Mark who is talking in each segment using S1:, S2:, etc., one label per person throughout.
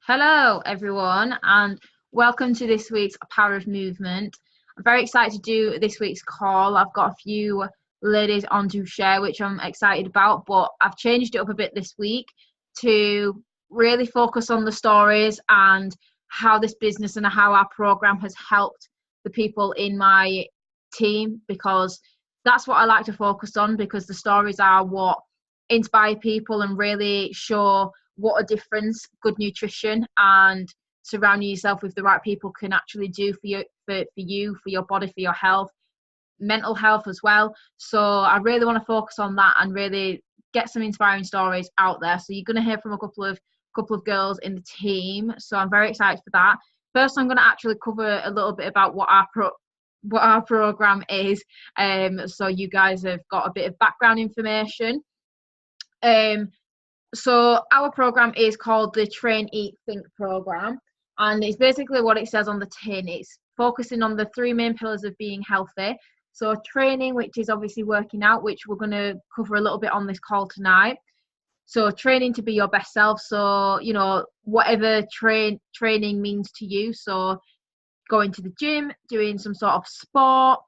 S1: Hello, everyone, and welcome to this week's Power of Movement. I'm very excited to do this week's call. I've got a few ladies on to share, which I'm excited about, but I've changed it up a bit this week to really focus on the stories and how this business and how our program has helped the people in my team, because that's what I like to focus on, because the stories are what inspire people and really show what a difference good nutrition and surrounding yourself with the right people can actually do for you, for your body, for your health, mental health as well. So I really want to focus on that and really get some inspiring stories out there. So you're going to hear from a couple of girls in the team. So I'm very excited for that. First, I'm going to actually cover a little bit about what our program is. So you guys have got a bit of background information. So our program is called the Train, Eat, Think program, and it's basically what it says on the tin. It's focusing on the three main pillars of being healthy. So training, which is obviously working out, which we're going to cover a little bit on this call tonight. So training to be your best self. So, whatever training means to you. So going to the gym, doing some sort of sport,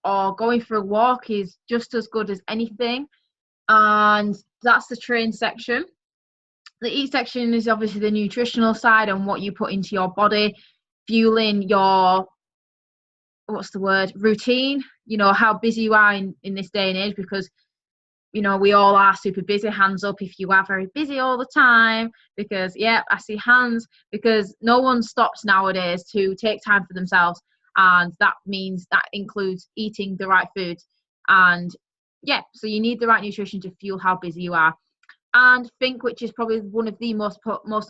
S1: or going for a walk is just as good as anything. And that's the train section. The eat section is obviously the nutritional side and what you put into your body, fueling your routine, how busy you are in this day and age, because we all are super busy. Hands up if you are very busy all the time, because I see hands, because no one stops nowadays to take time for themselves, and that includes eating the right food. And so you need the right nutrition to fuel how busy you are. And think, which is probably one of the most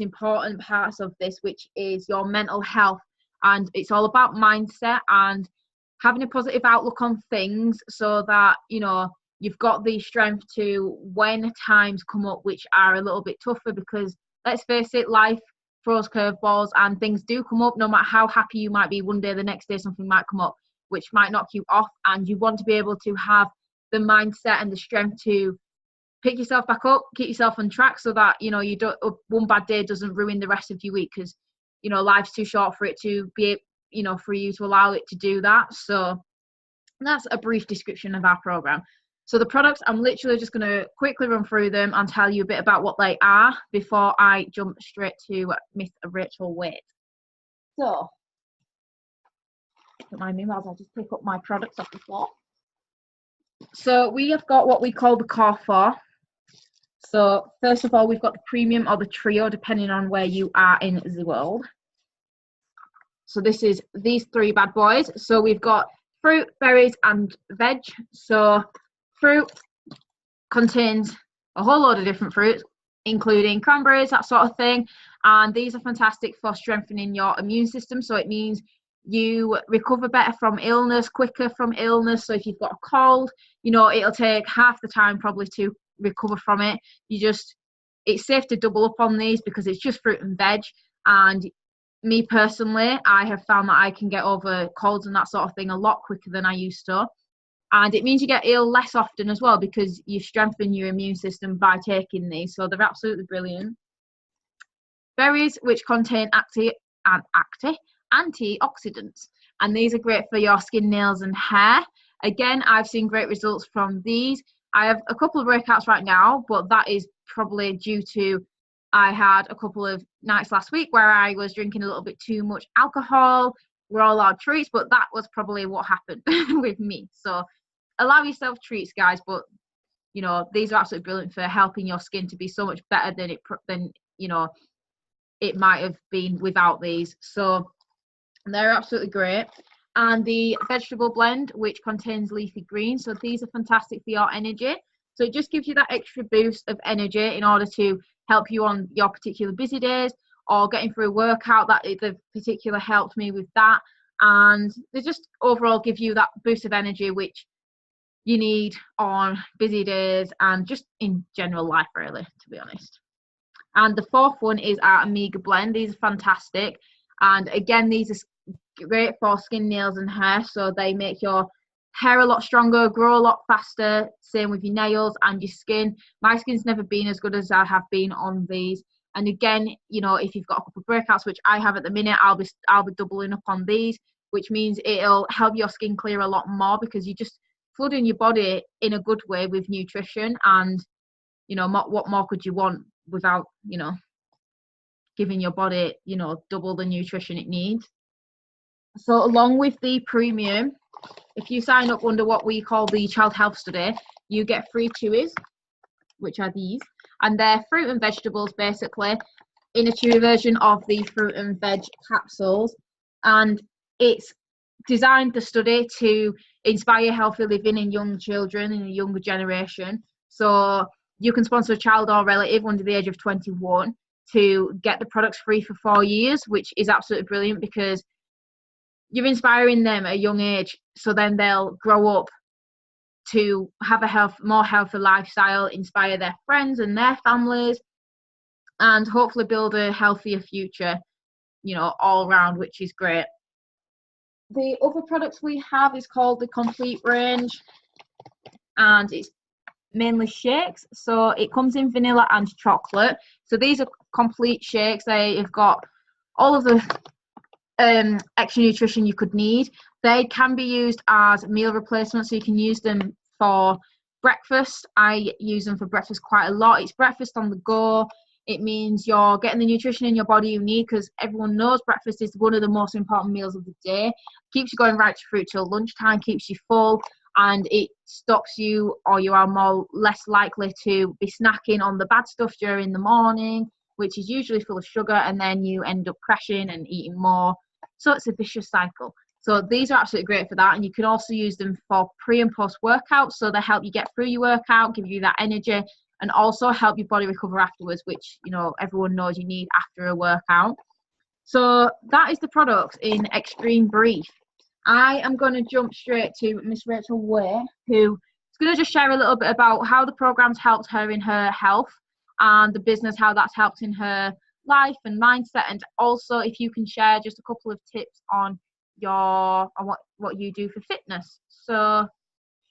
S1: important parts of this, which is your mental health. And it's all about mindset and having a positive outlook on things, so that you've got the strength to, when times come up which are a little bit tougher, because let's face it, life throws curveballs and things do come up. No matter how happy you might be one day, the next day something might come up which might knock you off, and you want to be able to have the mindset and the strength to pick yourself back up, keep yourself on track, so that you don't, one bad day doesn't ruin the rest of your week, because life's too short for it to be, for you to allow it to do that. So that's a brief description of our program. So the products, I'm literally just going to quickly run through them and tell you a bit about what they are before I jump straight to Miss Rachel Waite. So don't mind me while I just pick up my products off the floor. So we have got what we call the Core 4. So first of all, we've got the premium or the trio, depending on where you are in the world. So this is these three bad boys. So we've got fruit, berries, and veg. So fruit contains a whole load of different fruits, including cranberries, that sort of thing. And these are fantastic for strengthening your immune system. So it means you recover better from illness, quicker from illness. So if you've got a cold, it'll take half the time probably to recover from it. It's safe to double up on these, because it's just fruit and veg. And me personally, I have found that I can get over colds and that sort of thing a lot quicker than I used to. And it means you get ill less often as well, because you strengthen your immune system by taking these. So they're absolutely brilliant. Berries, which contain antioxidants, and these are great for your skin, nails, and hair. Again, I've seen great results from these. I have a couple of breakouts right now, but that is probably due to I had a couple of nights last week where I was drinking a little bit too much alcohol. We're all allowed treats, but that was probably what happened with me. So allow yourself treats, guys, but these are absolutely brilliant for helping your skin to be so much better than it might have been without these. So they're absolutely great. And the vegetable blend, which contains leafy greens. So these are fantastic for your energy. So it just gives you that extra boost of energy in order to help you on your particular busy days, or getting through a workout. That the particular helped me with that. And they just overall give you that boost of energy which you need on busy days and just in general life, really, to be honest. And the fourth one is our Omega blend. These are fantastic. And again, these are great for skin, nails, and hair. So they make your hair a lot stronger, grow a lot faster. Same with your nails and your skin. My skin's never been as good as I have been on these. And again, you know, if you've got a couple of breakouts, which I have at the minute, I'll be doubling up on these, which means it'll help your skin clear a lot more, because you just flooding your body in a good way with nutrition. And you know, what more could you want without, you know, giving your body, you know, double the nutrition it needs. So along with the premium, if you sign up under what we call the child health study, you get free chewies, which are these, and they're fruit and vegetables basically in a chewy version of the fruit and veg capsules. And it's designed, the study, to inspire healthy living in young children in a younger generation. So you can sponsor a child or relative under the age of 21 to get the products free for 4 years, which is absolutely brilliant, because you're inspiring them at a young age, so then they'll grow up to have a more healthy lifestyle, inspire their friends and their families, and hopefully build a healthier future, you know, all around, which is great. The other products we have is called the Complete Range, and it's mainly shakes. So it comes in vanilla and chocolate. So these are complete shakes. They have got all of the extra nutrition you could need. They can be used as meal replacements, so you can use them for breakfast. I use them for breakfast quite a lot. It's breakfast on the go. It means you're getting the nutrition in your body you need, because everyone knows breakfast is one of the most important meals of the day. Keeps you going right through till lunchtime, keeps you full, and it stops you, or you are less likely to be snacking on the bad stuff during the morning, which is usually full of sugar, and then you end up crashing and eating more. So it's a vicious cycle. So these are absolutely great for that. And you can also use them for pre and post workout. So they help you get through your workout, give you that energy, and also help your body recover afterwards, which, you know, everyone knows you need after a workout. So that is the products in extreme brief. I am going to jump straight to Miss Rachel Way, who is going to just share a little bit about how the program's helped her in her health, and the business, how that's helped in her life and mindset. And also if you can share just a couple of tips on what you do for fitness. So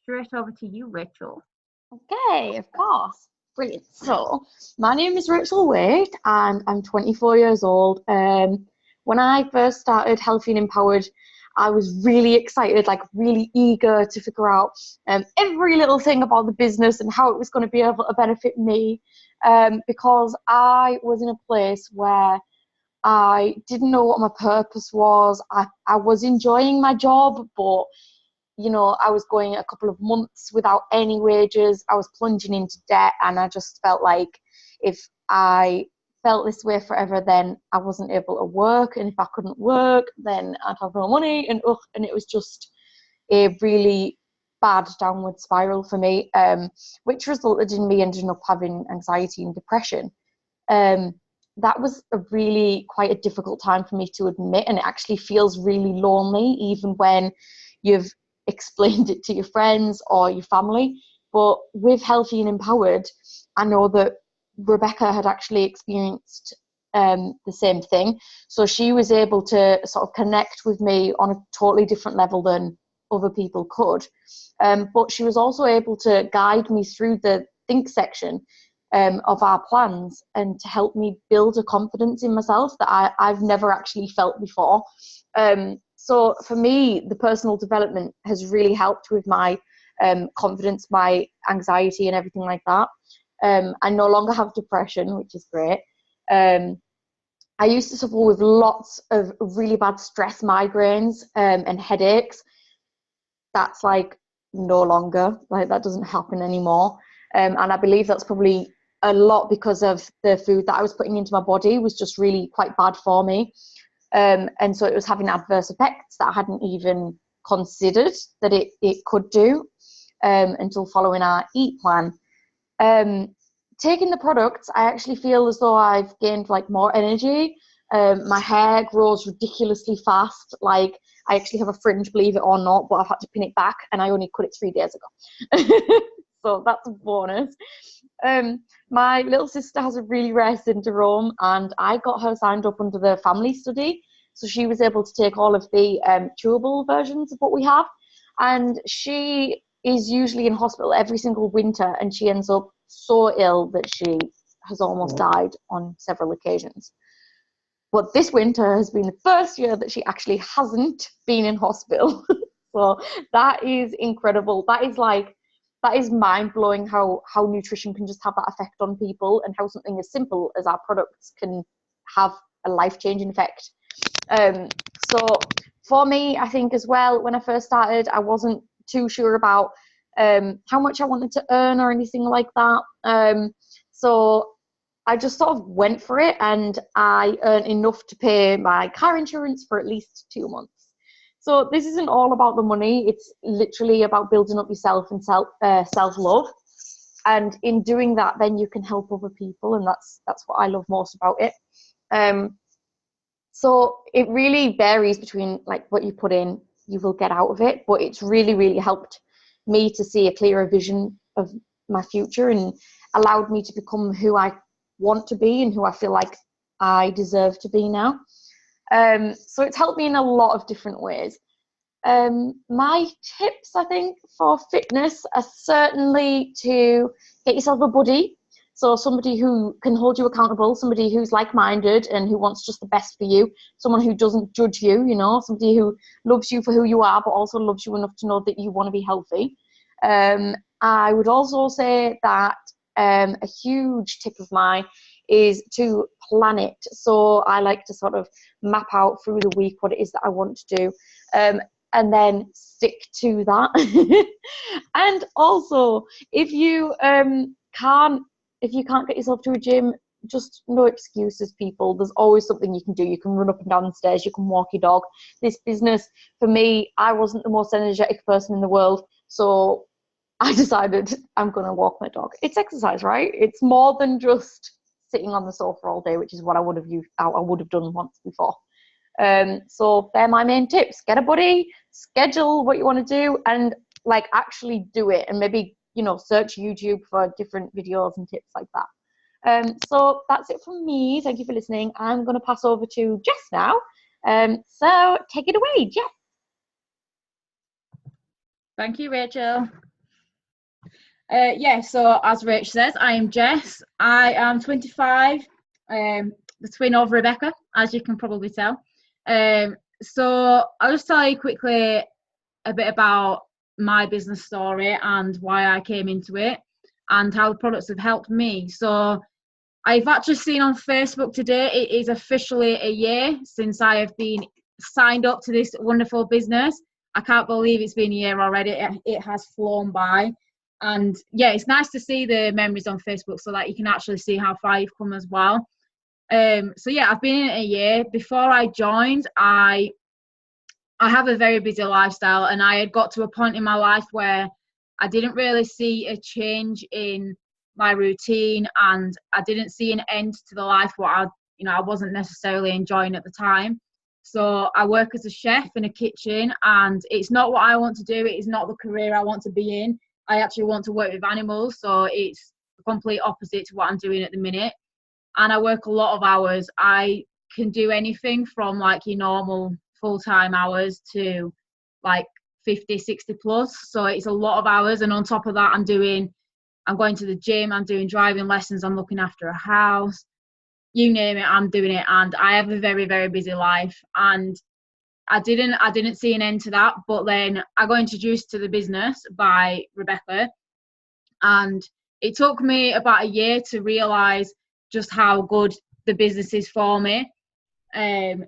S1: straight over to you, Rachel.
S2: Okay, of course. Brilliant. So my name is Rachel Wade and I'm 24 years old. When I first started Healthy and Empowered, I was really excited, like really eager to figure out every little thing about the business and how it was going to be able to benefit me, because I was in a place where I didn't know what my purpose was. I was enjoying my job, but you know, I was going a couple of months without any wages. I was plunging into debt, and I just felt like if I felt this way forever, then I wasn't able to work, and if I couldn't work, then I'd have no money, and it was just a really bad downward spiral for me, which resulted in me ending up having anxiety and depression. That was quite a difficult time for me to admit, and it actually feels really lonely, even when you've explained it to your friends or your family. But with Healthy and Empowered, I know that Rebecca had actually experienced the same thing. So she was able to sort of connect with me on a totally different level than other people could. But she was also able to guide me through the think section of our plans, and to help me build a confidence in myself that I've never actually felt before. So for me, the personal development has really helped with my confidence, my anxiety and everything like that. I no longer have depression, which is great. I used to suffer with lots of really bad stress migraines and headaches. That's like no longer, like that doesn't happen anymore. And I believe that's probably a lot because of the food that I was putting into my body was just really quite bad for me. And so it was having adverse effects that I hadn't even considered that it could do until following our eat plan. Taking the products, I actually feel as though I've gained like more energy. My hair grows ridiculously fast. Like I actually have a fringe, believe it or not, but I've had to pin it back, and I only cut it 3 days ago. So that's a bonus. My little sister has a really rare syndrome, and I got her signed up under the family study. So she was able to take all of the chewable versions of what we have. And she is usually in hospital every single winter, and she ends up so ill that she has almost died on several occasions. But this winter has been the first year that she actually hasn't been in hospital. So that is incredible. That is mind-blowing how nutrition can just have that effect on people, and how something as simple as our products can have a life-changing effect. So for me, I think as well, when I first started, I wasn't too sure about how much I wanted to earn or anything like that. So I just sort of went for it, and I earned enough to pay my car insurance for at least 2 months. So this isn't all about the money. It's literally about building up yourself and self-love. And in doing that, then you can help other people, and that's what I love most about it. So it really varies between like what you put in, you will get out of it. But it's really, really helped me to see a clearer vision of my future, and allowed me to become who I want to be and who I feel like I deserve to be now. So it's helped me in a lot of different ways. My tips, I think, for fitness are certainly to get yourself a buddy. So somebody who can hold you accountable, somebody who's like-minded and who wants just the best for you, someone who doesn't judge you, somebody who loves you for who you are, but also loves you enough to know that you want to be healthy. I would also say that a huge tip of mine is to plan it. So I like to sort of map out through the week what it is that I want to do, and then stick to that. And also, if you can't get yourself to a gym, just no excuses, people. There's always something you can do. You can run up and down the stairs, you can walk your dog. This business, for me, I wasn't the most energetic person in the world, so I decided I'm going to walk my dog. It's exercise, right? It's more than just sitting on the sofa all day, which is what I would have done once before. So they're my main tips. Get a buddy, schedule what you want to do, and like actually do it. And maybe, search YouTube for different videos and tips like that. So that's it from me. Thank you for listening. I'm going to pass over to Jess now. So take it away, Jess.
S1: Thank you, Rachel. So as Rach says, I am Jess. I am 25, the twin of Rebecca, as you can probably tell. So I'll just tell you quickly a bit about my business story and why I came into it and how the products have helped me. So I've actually seen on Facebook today, it is officially a year since I have been signed up to this wonderful business. I can't believe it's been a year already. It has flown by. And yeah, it's nice to see the memories on Facebook so that you can actually see how far you've come as well. So yeah, I've been in it a year. Before I joined, I have a very busy lifestyle, and I had got to a point in my life where I didn't really see a change in my routine, and I didn't see an end to the life what I wasn't necessarily enjoying at the time. So I work as a chef in a kitchen, and it's not what I want to do. It is not the career I want to be in. I actually want to work with animals, so it's the complete opposite to what I'm doing at the minute. And I work a lot of hours. I can do anything from like your normal full-time hours to like 50, 60 plus. So it's a lot of hours. And on top of that, I'm going to the gym, I'm doing driving lessons, I'm looking after a house, you name it, I'm doing it. And I have a very, very busy life. And I didn't see an end to that. But then I got introduced to the business by Rebecca, and it took me about a year to realise just how good the business is for me. And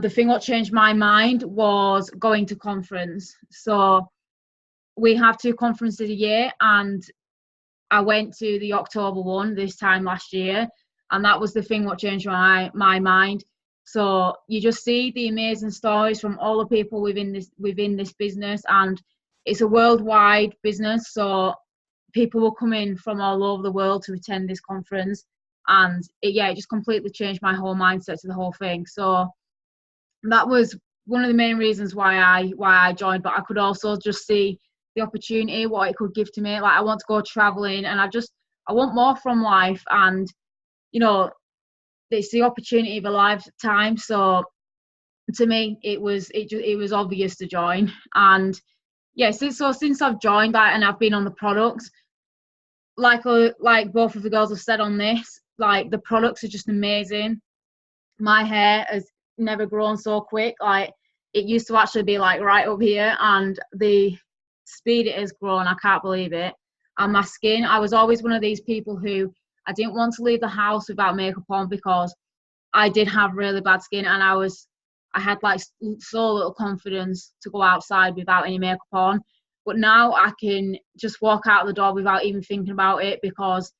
S1: the thing what changed my mind was going to conference. So we have 2 conferences a year, and I went to the October one this time last year, and that was the thing what changed my mind. So you just see the amazing stories from all the people within this business, and it's a worldwide business. So people will come in from all over the world to attend this conference, and it just completely changed my whole mindset to the whole thing. So that was one of the main reasons why I joined. But I could also just see the opportunity, what it could give to me. Like, I want to go traveling, and I want more from life, and it's the opportunity of a lifetime. So to me, it was obvious to join. And yeah, since I've joined that and I've been on the products, like both of the girls have said on this, like the products are just amazing. My hair has never grown so quick. Like it used to actually be like right up here, and the speed it has grown, I can't believe it. And my skin, I was always one of these people who I didn't want to leave the house without makeup on, because I did have really bad skin, and I had like so little confidence to go outside without any makeup on. But now I can just walk out the door without even thinking about it, because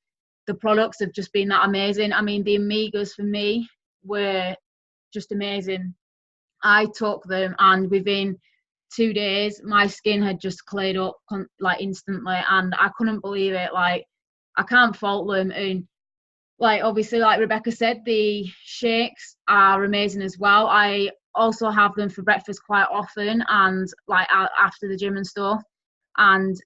S1: the products have just been that amazing. I mean, the Amigas for me were just amazing. I took them, and within 2 days my skin had just cleared up like instantly, and I couldn't believe it. Like I can't fault them. And like obviously, like Rebecca said, the shakes are amazing as well. I also have them for breakfast quite often, and like after the gym and stuff, and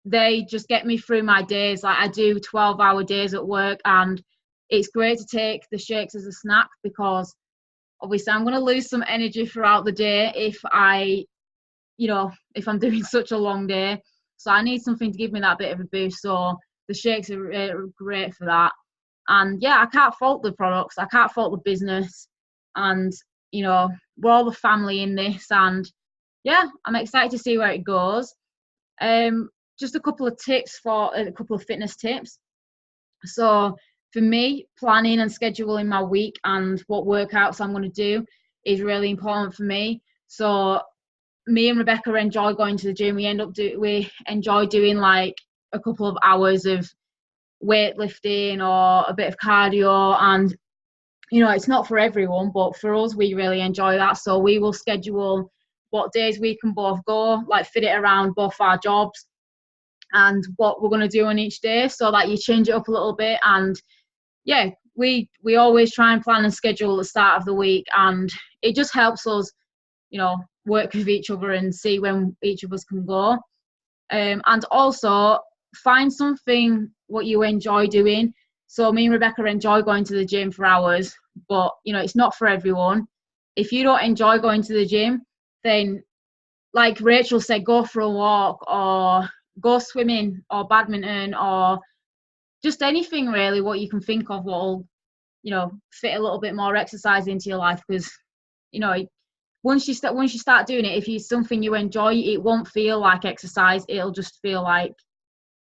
S1: they just get me through my days. Like I do 12-hour days at work, and it's great to take the shakes as a snack, because obviously I'm going to lose some energy throughout the day if I'm doing such a long day. So I need something to give me that bit of a boost. So the shakes are great for that. And yeah, I can't fault the products. I can't fault the business. And, we're all the family in this. And yeah, I'm excited to see where it goes. Just a couple of fitness tips. So for me, planning and scheduling my week and what workouts I'm going to do is really important for me. So me and Rebecca enjoy going to the gym. We enjoy doing like a couple of hours of weightlifting or a bit of cardio, and it's not for everyone, but for us we really enjoy that. So we will schedule what days we can both go, like fit it around both our jobs and what we're going to do on each day, so that you change it up a little bit. And yeah, we always try and plan and schedule at the start of the week, and it just helps us work with each other and see when each of us can go. And also find something what you enjoy doing. So me and Rebecca enjoy going to the gym for hours, but it's not for everyone. If you don't enjoy going to the gym, then like Rachel said, go for a walk or go swimming or badminton or just anything really what you can think of what'll fit a little bit more exercise into your life. Because once you start doing it, if it's something you enjoy, it won't feel like exercise. It'll just feel like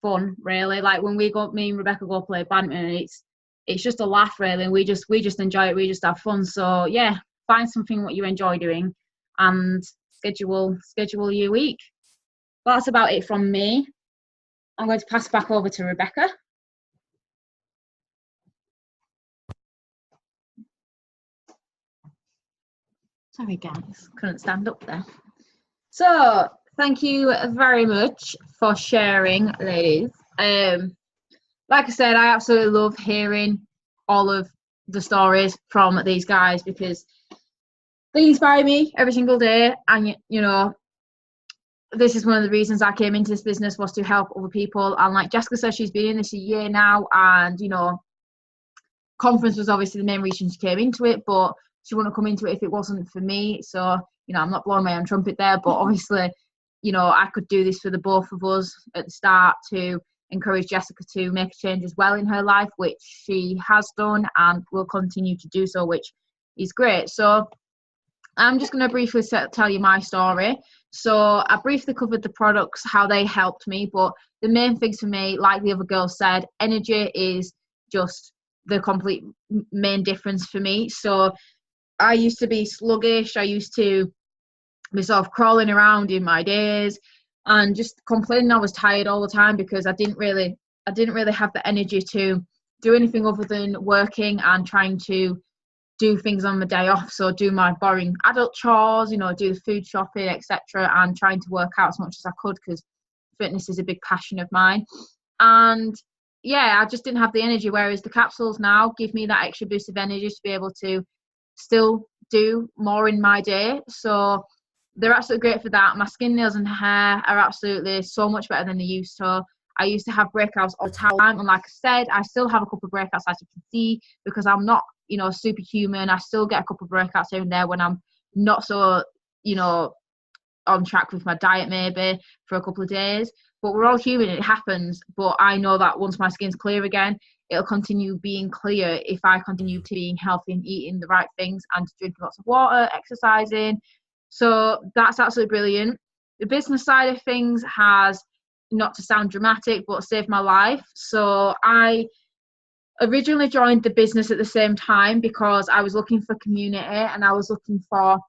S1: fun, really. Like when me and Rebecca go play badminton, it's just a laugh, really, and we just enjoy it. We just have fun. So yeah, find something what you enjoy doing and schedule your week. But that's about it from me. I'm going to pass back over to Rebecca. Sorry guys, couldn't stand up there. So thank you very much for sharing, ladies. Like I said, I absolutely love hearing all of the stories from these guys, because they inspire me every single day. And this is one of the reasons I came into this business, was to help other people. And like Jessica said, she's been in this a year now, and conference was obviously the main reason she came into it, but she wouldn't come into it if it wasn't for me. So I'm not blowing my own trumpet there, but obviously I could do this for the both of us at the start to encourage Jessica to make a change as well in her life, which she has done and will continue to do so, which is great. So I'm just going to briefly tell you my story. So I briefly covered the products, how they helped me, but the main things for me, like the other girl said, energy is just the complete main difference for me. So I used to be sluggish. I used to be sort of crawling around in my days and just complaining I was tired all the time, because I didn't really have the energy to do anything other than working and trying to do things on the day off. So do my boring adult chores, do the food shopping, etc., and trying to work out as much as I could, because fitness is a big passion of mine. And yeah, I just didn't have the energy, whereas the capsules now give me that extra boost of energy to be able to still do more in my day. So they're absolutely great for that. My skin, nails and hair are absolutely so much better than they used to. I used to have breakouts all the time, and like I said, I still have a couple of breakouts, as you can see, because I'm not superhuman. I still get a couple of breakouts here and there when I'm not so on track with my diet, maybe for a couple of days. but we're all human, it happens. But I know that once my skin's clear again, it'll continue being clear if I continue to being healthy and eating the right things and drinking lots of water, exercising. So that's absolutely brilliant. The business side of things has, not to sound dramatic, but saved my life. So I originally joined the business at the same time because I was looking for community and I was looking for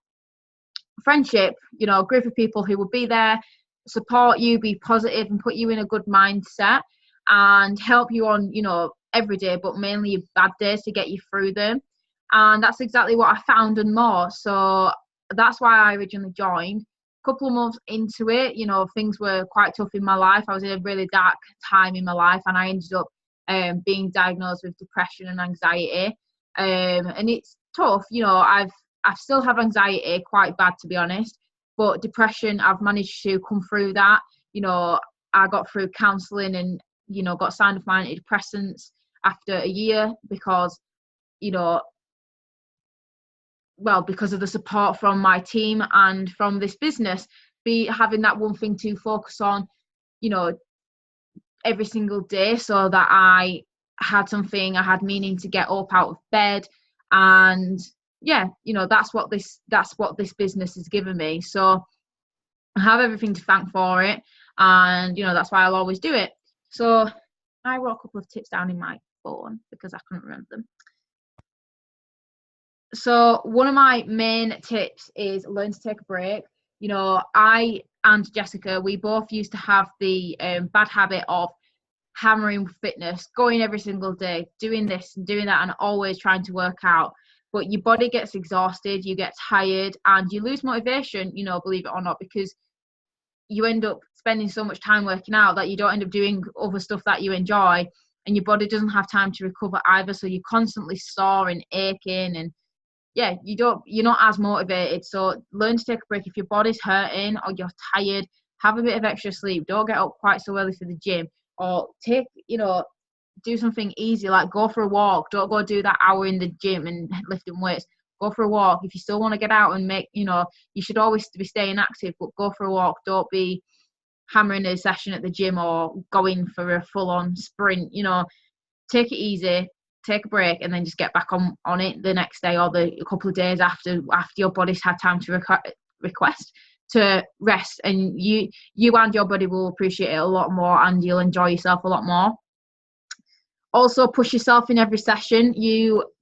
S1: friendship, you know, a group of people who would be there, support you, be positive and put you in a good mindset and help you on, you know, every day, but mainly your bad days to get you through them. And that's exactly what I found and more. So that's why I originally joined. A couple of months into it, you know, things were quite tough in my life. I was in a really dark time in my life and I ended up being diagnosed with depression and anxiety. And it's tough, you know, I still have anxiety quite bad, to be honest, but depression, I've managed to come through that. You know, I got through counselling and, you know, got signed off my antidepressants after a year because, you know, well, because of the support from my team and from this business, be having that one thing to focus on, you know, every single day, so that I had something, I had meaning to get up out of bed. And yeah, you know, that's what this business has given me. So I have everything to thank for it, and you know, that's why I'll always do it. So I wrote a couple of tips down in my phone because I couldn't remember them. So one of my main tips is learn to take a break. You know, I and Jessica, we both used to have the bad habit of hammering fitness, going every single day, doing this and doing that, and always trying to work out. But your body gets exhausted, you get tired, and you lose motivation, you know, believe it or not, because you end up spending so much time working out that you don't end up doing other stuff that you enjoy, and your body doesn't have time to recover either. So you're constantly sore and aching, and yeah, you're not as motivated. So learn to take a break. If your body's hurting or you're tired, have a bit of extra sleep. Don't get up quite so early for the gym, or take, you know, do something easy like go for a walk. Don't go do that hour in the gym and lifting weights. Go for a walk. If you still want to get out and make, you know, you should always be staying active, but go for a walk. Don't be hammering a session at the gym or going for a full-on sprint. You know, take it easy, take a break, and then just get back on it the next day or a couple of days after your body's had time to request to rest, and you and your body will appreciate it a lot more and you'll enjoy yourself a lot more. Also, push yourself in every session.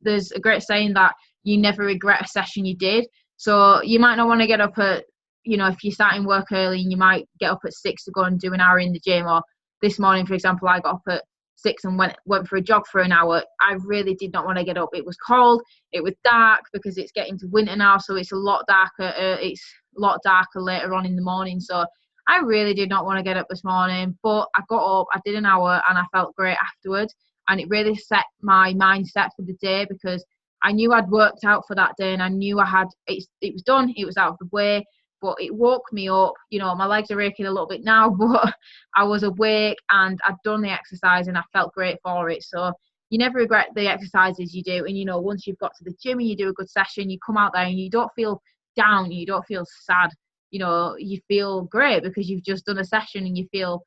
S1: There's a great saying that you never regret a session you did. So you might not want to get up at, you know, if you're starting work early, and you might get up at 6 to go and do an hour in the gym. Or this morning, for example, I got up at 6 and went for a jog for an hour. I really did not want to get up. It was cold, it was dark, because it's getting to winter now, so it's a lot darker. It's a lot darker later on in the morning. So I really did not want to get up this morning, but I got up, I did an hour, and I felt great afterwards. And it really set my mindset for the day, because I knew I'd worked out for that day, and I knew it was done, it was out of the way. But it woke me up. You know, my legs are aching a little bit now, but I was awake and I'd done the exercise and I felt great for it. So you never regret the exercises you do. And, you know, once you've got to the gym and you do a good session, you come out there and you don't feel down, you don't feel sad. You know, you feel great because you've just done a session and you feel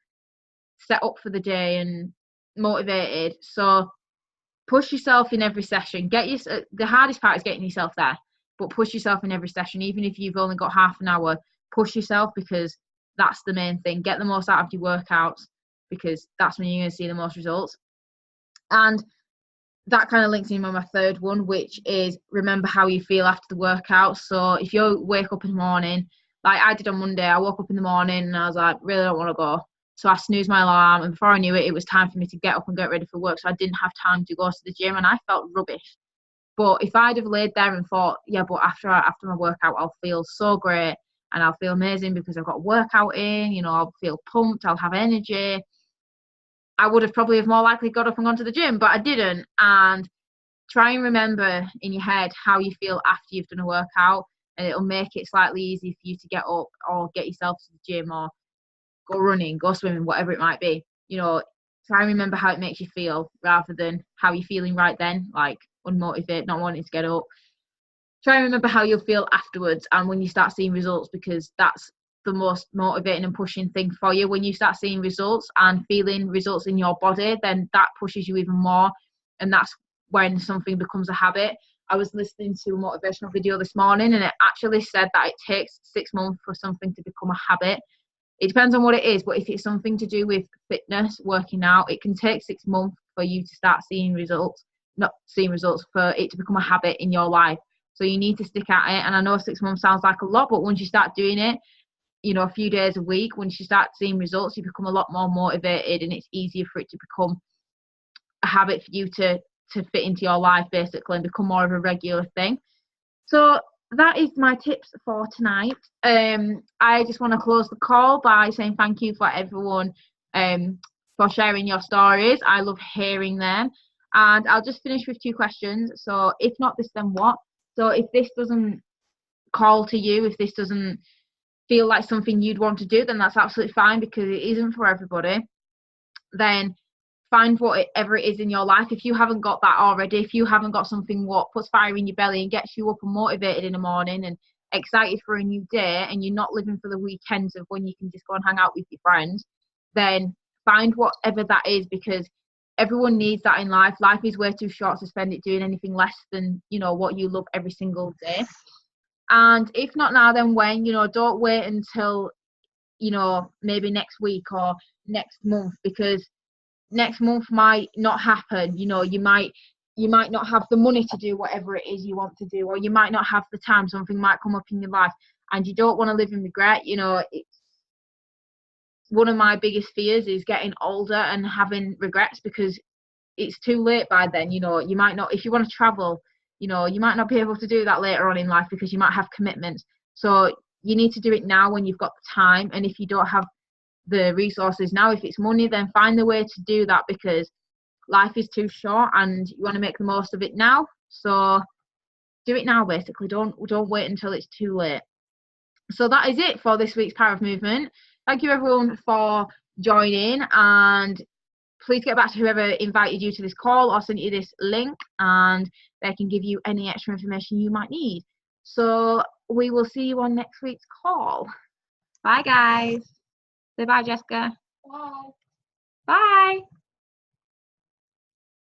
S1: set up for the day and motivated. So push yourself in every session. The hardest part is getting yourself there. But push yourself in every session, even if you've only got half an hour. Push yourself, because that's the main thing. Get the most out of your workouts, because that's when you're going to see the most results. And that kind of links in with my third one, which is remember how you feel after the workout. So if you wake up in the morning, like I did on Monday, I woke up in the morning and I was like, really don't want to go. So I snoozed my alarm, and before I knew it, it was time for me to get up and get ready for work. So I didn't have time to go to the gym, and I felt rubbish. But if I'd have laid there and thought, yeah, but after my workout, I'll feel so great and I'll feel amazing because I've got a workout in, you know, I'll feel pumped, I'll have energy, I would have probably more likely got up and gone to the gym, but I didn't. And try and remember in your head how you feel after you've done a workout, and it'll make it slightly easier for you to get up or get yourself to the gym or go running, go swimming, whatever it might be. You know, try and remember how it makes you feel rather than how you're feeling right then, like unmotivated, not wanting to get up. Try and remember how you'll feel afterwards and when you start seeing results, because that's the most motivating and pushing thing for you. When you start seeing results and feeling results in your body, then that pushes you even more, and that's when something becomes a habit. I was listening to a motivational video this morning, and it actually said that it takes 6 months for something to become a habit. It depends on what it is, but if it's something to do with fitness, working out, it can take 6 months for you to start seeing results, not seeing results, for it to become a habit in your life. So you need to stick at it. And I know 6 months sounds like a lot, but once you start doing it, you know, a few days a week, once you start seeing results, you become a lot more motivated, and it's easier for it to become a habit for you to fit into your life, basically, and become more of a regular thing. So that is my tips for tonight. I just want to close the call by saying thank you for everyone for sharing your stories. I love hearing them. And I'll just finish with 2 questions. So if not this, then what? So if this doesn't call to you, if this doesn't feel like something you'd want to do, then that's absolutely fine, because it isn't for everybody. Then find whatever it is in your life. If you haven't got that already, if you haven't got something what puts fire in your belly and gets you up and motivated in the morning and excited for a new day, and you're not living for the weekends of when you can just go and hang out with your friends, then find whatever that is, because everyone needs that in life. Life is way too short to spend it doing anything less than, you know, what you love every single day. And if not now, then when? You know, don't wait until, you know, maybe next week or next month, because next month might not happen. You know, you might not have the money to do whatever it is you want to do, or you might not have the time. Something might come up in your life, and you don't want to live in regret. You know, it's one of my biggest fears is getting older and having regrets, because it's too late by then. You know, you might not, if you want to travel, you know, you might not be able to do that later on in life because you might have commitments. So you need to do it now when you've got the time. And if you don't have the resources now, if it's money, then find the way to do that, because life is too short and you want to make the most of it now. So do it now, basically. Don't wait until it's too late. So that is it for this week's Power of Movement. Thank you everyone for joining, and please get back to whoever invited you to this call or sent you this link, and they can give you any extra information you might need. So we will see you on next week's call. Bye guys. Say bye, Jessica.
S2: Bye.
S1: Bye.